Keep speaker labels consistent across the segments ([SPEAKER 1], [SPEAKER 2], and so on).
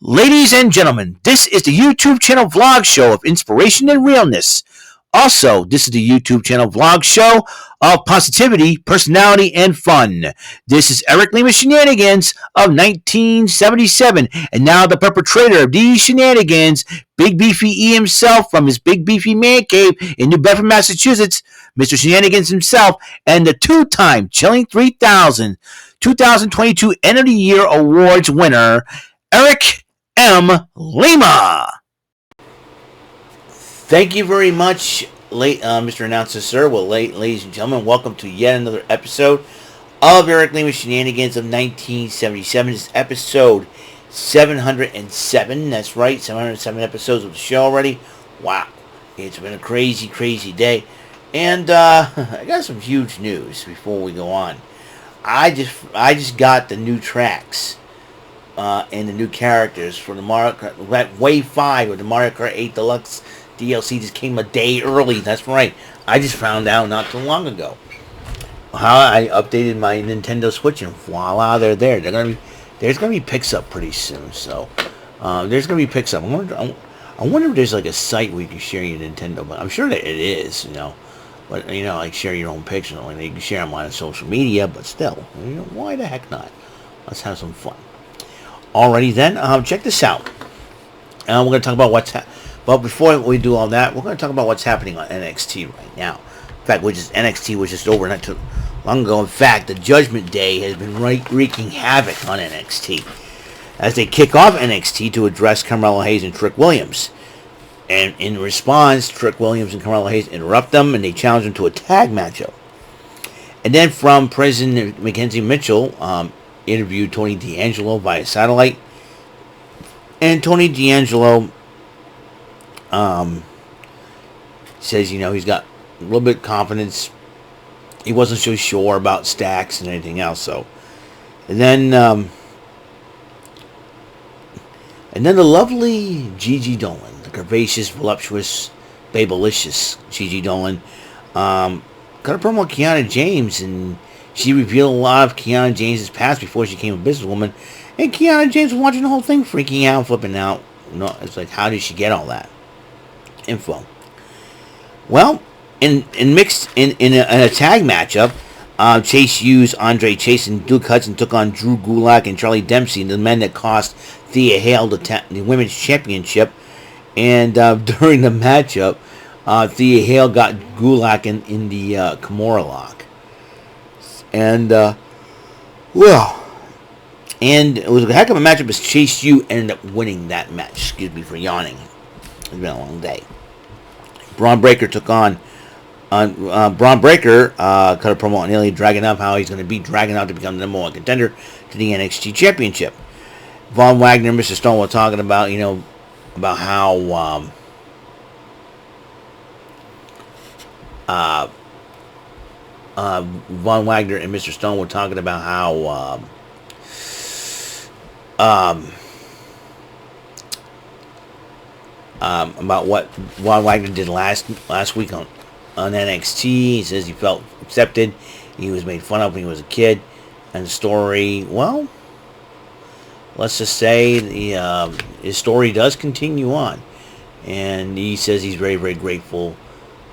[SPEAKER 1] Ladies and gentlemen, this is the YouTube channel vlog show of inspiration and realness. Also, this is the YouTube channel vlog show of positivity, personality, and fun. This is Eric Lima Shenanigans of 1977, and now the perpetrator of these shenanigans, Big Beefy E himself from his Big Beefy Man Cave in New Bedford, Massachusetts, Mr. Shenanigans himself, and the two-time Chilling 3000 2022 End of the Year Awards winner, Eric M. Lima. Thank you very much, Mr. Announcer, sir. Well, ladies and gentlemen, welcome to yet another episode of Eric Lima Shenanigans of 1977. This is episode 707. That's right, 707 episodes of the show already. Wow, it's been a crazy, crazy day. And I got some huge news before we go on. I just got the new tracks. And the new characters for the Wave 5 of the Mario Kart 8 Deluxe DLC just came a day early. That's right. I just found out not too long ago. How I updated my Nintendo Switch and voila, they're there. There's gonna be picks up pretty soon. So there's gonna be picks up. I wonder if there's like a site where you can share your Nintendo. But I'm sure that it is. But like share your own pictures. You can share them on social media. But still, why the heck not? Let's have some fun. Alrighty then, check this out. We're going to talk about but before we do all that, we're going to talk about what's happening on NXT right now. In fact, NXT was just over not too long ago. In fact, the Judgement Day has been wreaking havoc on NXT as they kick off NXT to address Carmelo Hayes and Trick Williams. And in response, Trick Williams and Carmelo Hayes interrupt them and they challenge them to a tag matchup. And then from President Mackenzie Mitchell, interviewed Tony D'Angelo via satellite, and Tony D'Angelo says he's got a little bit of confidence. He wasn't so sure about Stacks and anything else. So, and then the lovely Gigi Dolin, the curvaceous, voluptuous, babylicious Gigi Dolin, got a promo with Kiana James, and she revealed a lot of Kiana James' past before she became a businesswoman. And Kiana James was watching the whole thing, freaking out, flipping out. It's like, how did she get all that info? Well, in a tag matchup, Chase used Andre Chase and Duke Hudson took on Drew Gulak and Charlie Dempsey, the men that cost Thea Hale the women's championship. And during the matchup, Thea Hale got Gulak in the Kimura lock. And, and it was a heck of a matchup as Chase U ended up winning that match. Excuse me for yawning. It's been a long day. Bron Breakker took on, Bron Breakker cut a promo on Ilja Dragunov, how he's going to beat Dragunov to become the number one contender to the NXT Championship. Von Wagner and Mr. Stone were talking about, about how, Von Wagner and Mr. Stone were talking about how about what Von Wagner did last week on NXT. He says he felt accepted. He was made fun of when he was a kid. And the story, well, let's just say his story does continue on. And he says he's very, very grateful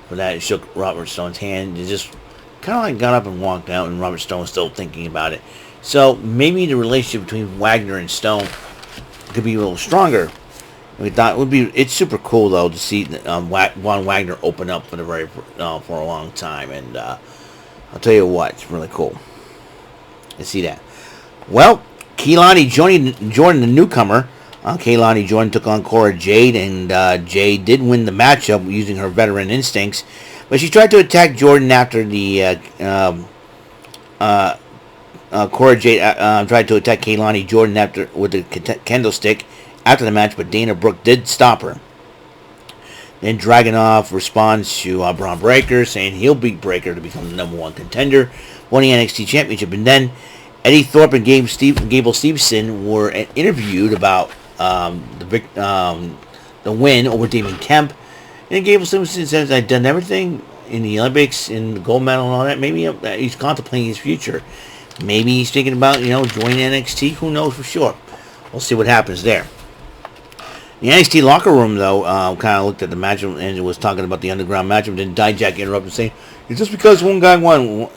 [SPEAKER 1] for that. He shook Robert Stone's hand. He just kind of like got up and walked out, and Robert Stone was still thinking about it. So maybe the relationship between Wagner and Stone could be a little stronger. We thought it would be. It's super cool though to see Von Wagner open up for a long time, and I'll tell you what, it's really cool to see that. Well, Keilani Jordan, the newcomer. Keilani Jordan took on Cora Jade, and Jade did win the matchup using her veteran instincts. But she tried to attack Jordan after the Cora Jade tried to attack Keilani Jordan with the candlestick after the match, but Dana Brooke did stop her. Then Dragunov responds to Bron Breakker, saying he'll beat Breakker to become the number one contender, won the NXT Championship. And then Eddie Thorpe and Gable Stevenson were interviewed about the win over Damon Kemp. And Gable Stevenson says, I've done everything in the Olympics, in the gold medal and all that. Maybe he's contemplating his future. Maybe he's thinking about, joining NXT. Who knows for sure. We'll see what happens there. The NXT locker room, though, kind of looked at the match and was talking about the underground match, and then Dijak interrupted and saying, "It's just because one guy wants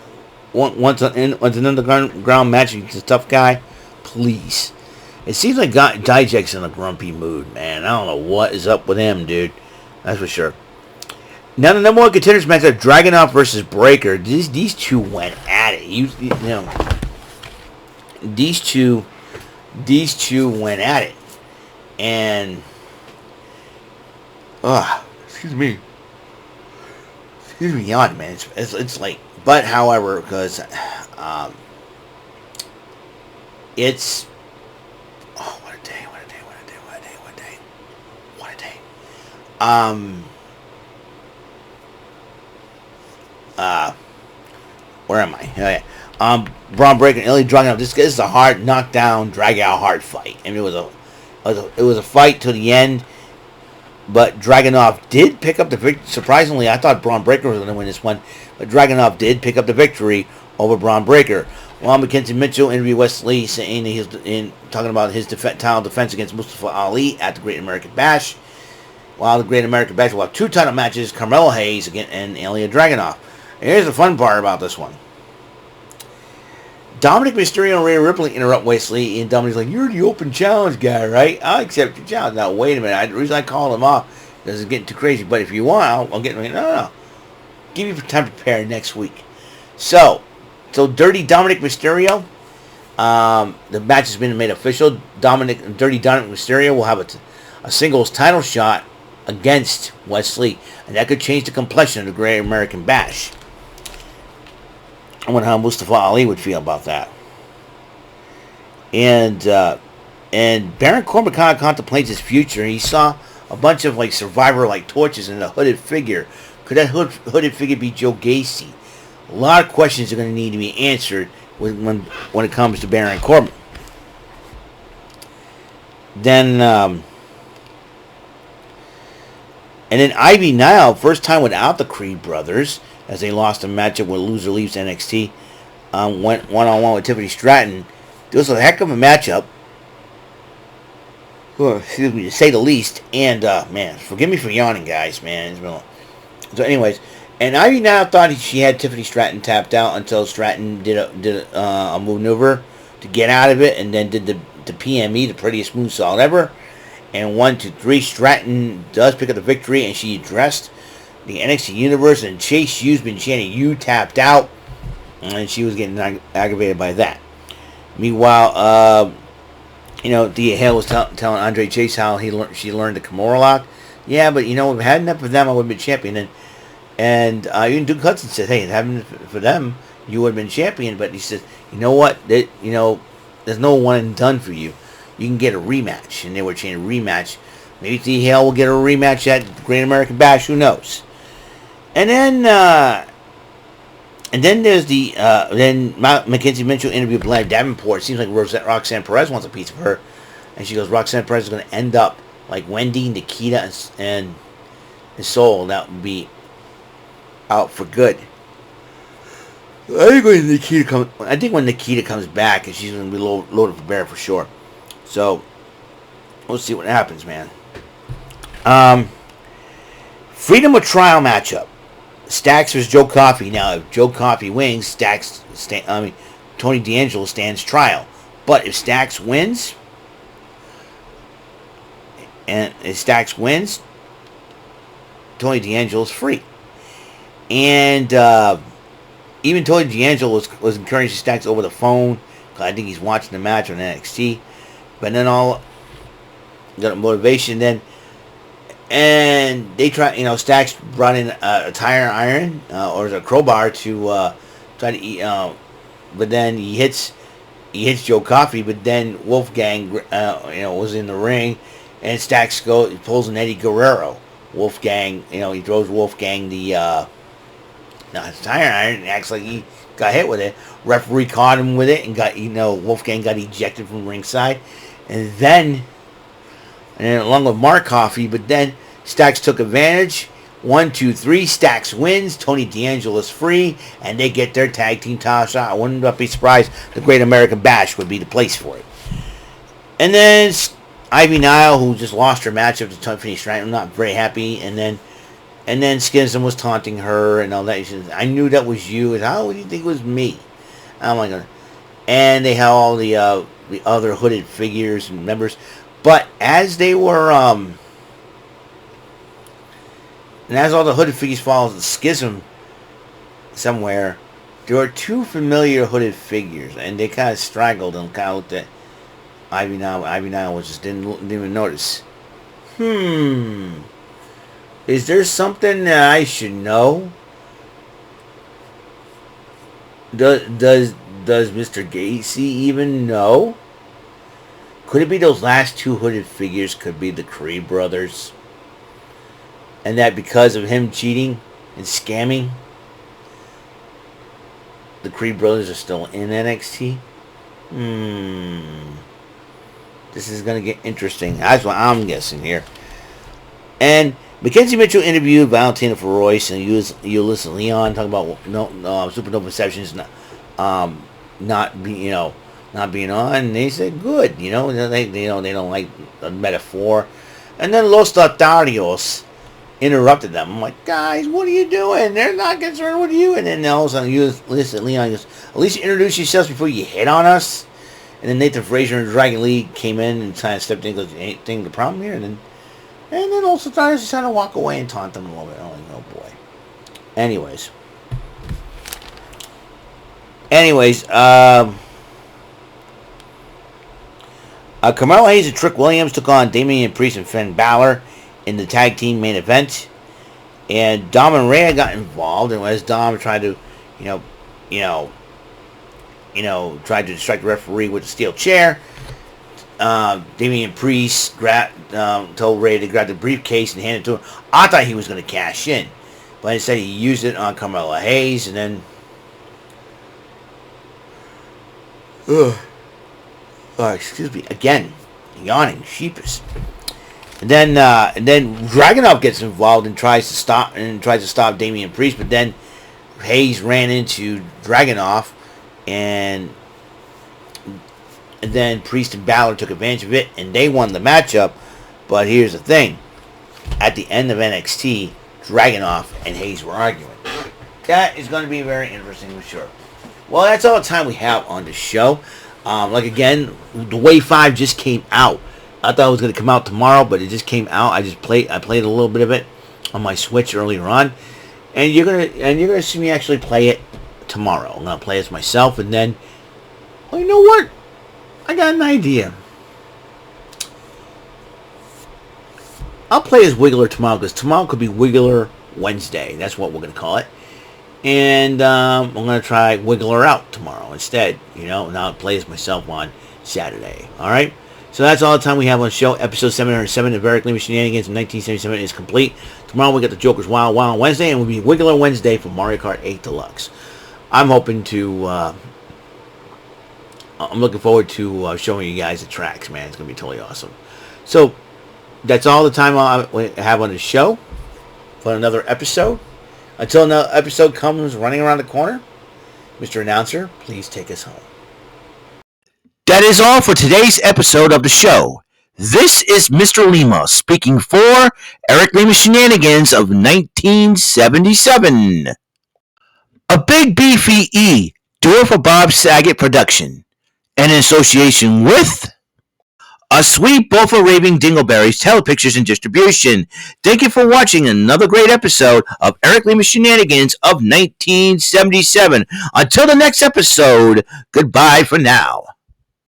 [SPEAKER 1] an underground match, he's a tough guy. Please." It seems like Dijak's in a grumpy mood, man. I don't know what is up with him, dude. That's for sure. Now the number one contenders match of Dragunov versus Breakker. These two went at it. These two went at it, and excuse me, yawn, man. It's like, but however, because it's what a day. Where am I? Oh, yeah. Bron Breakker Ilja Dragunov. This is a hard knockdown, drag out hard fight. I mean, it was a fight to the end, but Dragunov did pick up the victory. Surprisingly, I thought Bron Breakker was going to win this one, but Dragunov did pick up the victory over Bron Breakker. While Mackenzie Mitchell interviewed Wes Lee, saying he's talking about his title defense against Mustafa Ali at the Great American Bash. While the Great American Bash will have two title matches, Carmelo Hayes and Ilja Dragunov. And here's the fun part about this one. Dominic Mysterio and Rhea Ripley interrupt Wes Lee, and Dominic's like, "You're the open challenge guy, right? I'll accept your challenge." Now, wait a minute. The reason I called him off is it's getting too crazy. But if you want, I'll get him. No. Give me time to prepare next week. So Dirty Dominic Mysterio, the match has been made official. Dirty Dominic Mysterio will have a singles title shot against Wes Lee, and that could change the complexion of the Great American Bash. I wonder how Mustafa Ali would feel about that. And Baron Corbin kind of contemplates his future. He saw a bunch of like Survivor-like torches in a hooded figure. Could that hooded figure be Joe Gacy? A lot of questions are going to need to be answered when it comes to Baron Corbin. Then and then Ivy Nile, first time without the Creed brothers, as they lost a matchup with Loser Leaves NXT, went one-on-one with Tiffany Stratton. This was a heck of a matchup, excuse me, to say the least. And, man, forgive me for yawning, guys, man. So, anyways, and Ivy Nile thought she had Tiffany Stratton tapped out until Stratton did a maneuver to get out of it, and then did the PME, the prettiest moonsault ever. And 1, 2, 3, Stratton does pick up the victory, and she addressed the NXT Universe, and Chase U's been chanting, "You tapped out," and she was getting aggravated by that. Meanwhile, Thea Hale was telling Andre Chase how she learned the Kimura lock. Yeah, but if I had enough of them, I would have been champion. And even Duke Hudson said, "Hey, having for them, you would have been champion." But he says, "You know what? There's no one and done for you. You can get a rematch." And they were chanting rematch. Maybe Thea Hale will get a rematch at the Great American Bash. Who knows? And then there's then Mackenzie Mitchell interviewed Blair Davenport. It seems like Roxanne Perez wants a piece of her, and she goes, Roxanne Perez is going to end up like Wendy, Nikita, and Soul. That would be out for good. I think when Nikita comes back, and she's going to be loaded for bear for sure. So we'll see what happens, man. Freedom of Trial matchup. Stacks versus Joe Coffey. Now, if Joe Coffey wins, Tony D'Angelo stands trial. But if Stacks wins, Tony D'Angelo's free. And even Tony D'Angelo was encouraging Stacks over the phone, because I think he's watching the match on NXT. But then got a motivation then. And they Stacks brought in a tire iron or a crowbar to try to eat. But then he hits Joe Coffey. But then Wolfgang, was in the ring, and Stacks pulls an Eddie Guerrero. Wolfgang, he throws Wolfgang the tire iron and acts like he got hit with it. Referee caught him with it and Wolfgang got ejected from ringside, and then along with Mark Coffey, but then Stacks took advantage. 1, 2, 3, Stacks wins. Tony D'Angelo's free, and they get their tag team title shot. I wouldn't be surprised the Great American Bash would be the place for it. And then Ivy Nile, who just lost her match after Tiffany Stratton, not very happy, and then Schism was taunting her and all that. She said, "I knew that was you." And how would you think it was me? I'm like, and they had all the other hooded figures and members, but as they were and as all the hooded figures followed the Schism somewhere, there were two familiar hooded figures, and they kind of straggled and kind of looked at Ivy Nile was just didn't even notice. Is there something that I should know? Does Mr. Gacy even know? Could it be those last two hooded figures could be the Creed brothers? And that because of him cheating and scamming, the Creed brothers are still in NXT? This is going to get interesting. That's what I'm guessing here. And Mackenzie Mitchell interviewed Valentina for Royce and Ulysses Leon talking about Supernova Sessions not being on. And they said good. They don't like a metaphor. And then Los Lotarios interrupted them. I'm like, guys, what are you doing? They're not concerned with you. And then all of a sudden, Ulysses Leon goes, at least introduce yourselves before you hit on us. And then Nathan Frazier and Dragon Lee came in and kind of stepped in and goes, anything the problem here? And then also Tyrus just trying to walk away and taunt them a little bit. I'm like, oh boy. Anyways, Carmelo Hayes and Trick Williams took on Damian Priest and Finn Balor in the tag team main event. And Dom and Rhea got involved, and as Dom tried to, tried to distract the referee with a steel chair, Damian Priest told Ray to grab the briefcase and hand it to him. I thought he was going to cash in, but instead he used it on Carmelo Hayes, and then excuse me, again, yawning, sheepish. And then Dragunov gets involved and tries to stop Damian Priest, but then Hayes ran into Dragunov, and then Priest and Balor took advantage of it, and they won the matchup. But here's the thing. At the end of NXT, Dragunov and Hayes were arguing. That is going to be very interesting for sure. Well, that's all the time we have on the show. Again, the Wave 5 just came out. I thought it was going to come out tomorrow, but it just came out. I played a little bit of it on my Switch earlier on. And you're gonna see me actually play it tomorrow. I'm gonna play it myself, and then, well, you know what? I got an idea. I'll play as Wiggler tomorrow, because tomorrow could be Wiggler Wednesday. That's what we're gonna call it. And I'm gonna try Wiggler out tomorrow instead. And I'll play as myself on Saturday. All right. So that's all the time we have on the show. Episode 707 of Eric Lima Shenanigans in 1977 is complete. Tomorrow we got the Joker's Wild Wild Wednesday, and we'll be Wiggler Wednesday for Mario Kart 8 Deluxe. I'm hoping to, I'm looking forward to showing you guys the tracks, man. It's going to be totally awesome. So that's all the time I have on the show for another episode. Until another episode comes running around the corner, Mr. Announcer, please take us home. That is all for today's episode of the show. This is Mr. Lima speaking for Eric Lima Shenanigans of 1977. A Big Beefy E, doer for Bob Saget production, and in association with A Sweet Bofa Raving Dingleberries Telepictures and Distribution. Thank you for watching another great episode of Eric Lima Shenanigans of 1977. Until the next episode, goodbye for now.